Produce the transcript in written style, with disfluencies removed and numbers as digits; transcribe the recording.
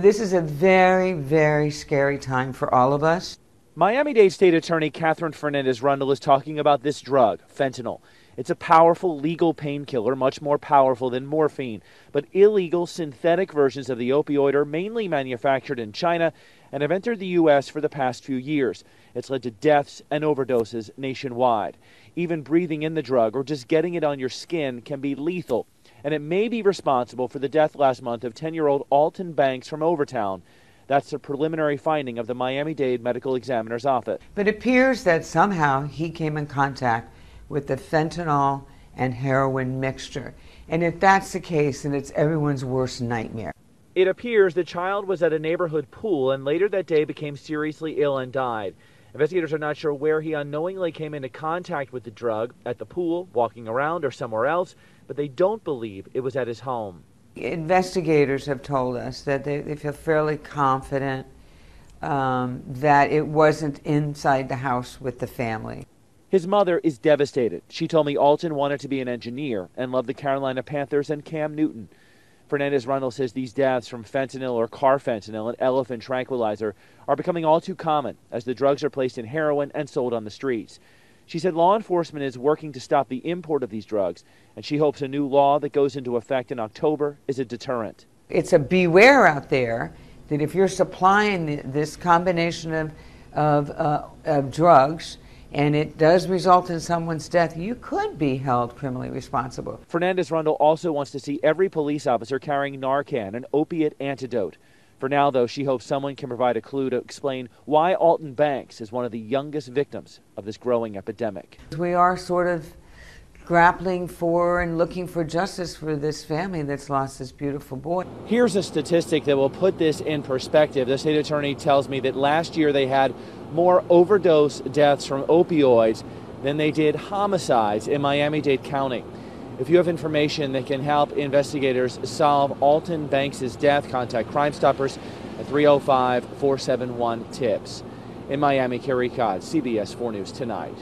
This is a very, very scary time for all of us. Miami-Dade State Attorney Catherine Fernandez-Rundle is talking about this drug, fentanyl. It's a powerful legal painkiller, much more powerful than morphine. But illegal synthetic versions of the opioid are mainly manufactured in China and have entered the U.S. for the past few years. It's led to deaths and overdoses nationwide. Even breathing in the drug or just getting it on your skin can be lethal. And it may be responsible for the death last month of 10-year-old Alton Banks from Overtown. That's the preliminary finding of the Miami-Dade Medical Examiner's Office. But it appears that somehow he came in contact with the fentanyl and heroin mixture. And if that's the case, then it's everyone's worst nightmare. It appears the child was at a neighborhood pool and later that day became seriously ill and died. Investigators are not sure where he unknowingly came into contact with the drug, at the pool, walking around, or somewhere else, but they don't believe it was at his home. Investigators have told us that they feel fairly confident that it wasn't inside the house with the family. His mother is devastated. She told me Alton wanted to be an engineer and loved the Carolina Panthers and Cam Newton. Fernandez-Rundle says these deaths from fentanyl or carfentanil, an elephant tranquilizer, are becoming all too common as the drugs are placed in heroin and sold on the streets. She said law enforcement is working to stop the import of these drugs, and she hopes a new law that goes into effect in October is a deterrent. It's a beware out there that if you're supplying this combination of drugs and it does result in someone's death, you could be held criminally responsible. Fernandez-Rundle also wants to see every police officer carrying Narcan, an opiate antidote. For now, though, she hopes someone can provide a clue to explain why Alton Banks is one of the youngest victims of this growing epidemic. We are sort of grappling for and looking for justice for this family that's lost this beautiful boy. Here's a statistic that will put this in perspective. The state attorney tells me that last year they had more overdose deaths from opioids than they did homicides in Miami-Dade County. If you have information that can help investigators solve Alton Banks' death, contact Crime Stoppers at 305-471-TIPS. In Miami, Carey Codd, CBS 4 News Tonight.